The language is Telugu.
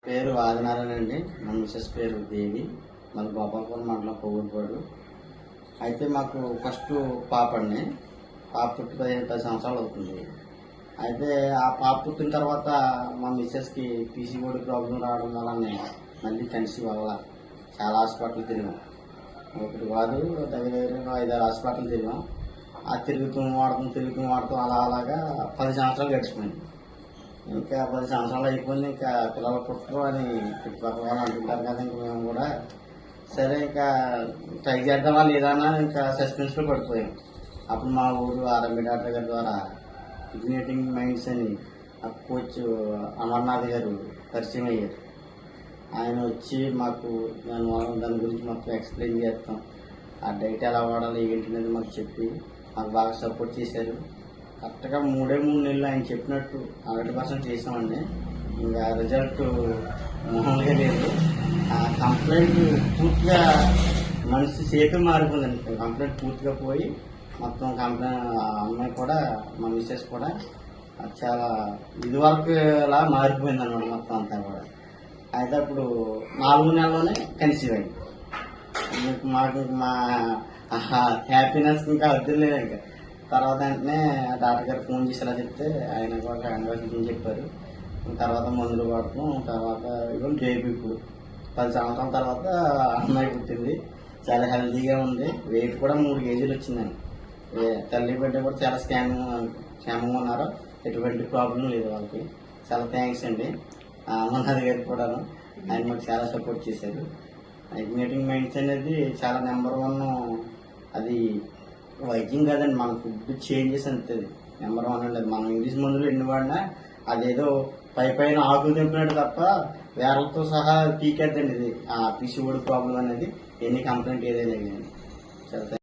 పేరు ఆదినారాయణ అండి. మా మిసెస్ పేరు దేవి. మన గోపాలపురం మండలం కొవ్వూరుపాడు. అయితే మాకు ఫస్ట్ పాప అండి. పాప పుట్టి 10 సంవత్సరాలు అవుతుంది. అయితే ఆ పాప పుట్టిన తర్వాత మా మిస్సెస్కి పీసీఓడి ప్రాబ్లం రావడం వల్లనే మళ్ళీ కన్సీవ్ అవ్వాల. చాలా హాస్పిటల్ తిరిగాం. ఒకటి కాదు, దగ్గర 5-6 హాస్పిటల్ తిరిగాం. ఆ తిరుగుతూ వాడుతూ అలాగా 10 సంవత్సరాలు గడిచిపోయింది. ఇంకా 10 సంవత్సరాలు అయిపోయింది. ఇంకా పిల్లలు పుట్టరు అని చుట్టుపక్కల వాళ్ళు అంటుంటారు కదా. ఇంకా మేము కూడా సరే ఇంకా ట్రై చేద్దామా లేదా ఇంకా సస్పెన్స్లో పడిపోయాం. అప్పుడు మా ఊరు ఆర్ఎంబి డాక్టర్ గారి ద్వారా ఇగ్నేటింగ్ మైండ్స్ అని కోచ్ అమర్నాథ్ గారు పరిచయం అయ్యారు. ఆయన వచ్చి మాకు దాని గురించి మొత్తం ఎక్స్ప్లెయిన్ చేస్తాం. ఆ డైట్ ఎలా వాడాలి ఏంటి అనేది మాకు చెప్పి మాకు బాగా సపోర్ట్ చేశారు. కరెక్ట్గా 3 నెలలు ఆయన చెప్పినట్టు 100% చేసామండి. ఇంకా రిజల్ట్ మామూలుగా లేదు. ఆ కంప్లైంట్ పూర్తిగా మనిషి సేపు మారిపోయిందండి. కంప్లైంట్ పూర్తిగా పోయి మొత్తం కంప్లైంట్ అమ్మాయి కూడా మా మిస్సెస్ కూడా చాలా ఇదివరకు లా మారిపోయింది అన్నమాట మొత్తం అంతా కూడా. అయితే అప్పుడు 4 నెలల్లోనే కన్సీవ్ అయింది. మాకు మా హ్యాపీనెస్ ఇంకా వద్దులేదు. ఇంకా తర్వాత వెంటనే డాక్టర్ గారు ఫోన్ చేసి ఇలా చెప్తే ఆయన కూడా అడ్వైస్ చెప్పారు. తర్వాత మందులు వాడటం, తర్వాత ఇవ్వం బేబీ ఇప్పుడు 10 సంవత్సరాల తర్వాత అమ్మాయి పుట్టింది. చాలా హెల్తీగా ఉంది. వెయిట్ కూడా 3 కేజీలు వచ్చిందండి. తల్లి బిడ్డ కూడా చాలా క్షేమంగా ఉన్నారు. ఎటువంటి ప్రాబ్లం లేదు వాళ్ళకి. చాలా థ్యాంక్స్ అండి అమర్నాథ్ గారికి కూడాను. ఆయన మాకు చాలా సపోర్ట్ చేశారు. ఇగ్నేటింగ్ మైండ్స్ అనేది చాలా నెంబర్ 1. అది వైద్యం కాదండి, మన ఫుడ్ చేంజెస్ అంతది నెంబర్ 1 అండి. మనం ఇంగ్లీష్ మందులు ఎన్ని వాడినా అదేదో పైన ఆకులు తెంపినట్టు తప్ప వేర్లతో సహా పీకేద్దండి ఇది. ఆ పీసీఓడి ప్రాబ్లం అనేది ఎన్ని కంప్లైంట్ ఏదైనా కానీ చాలా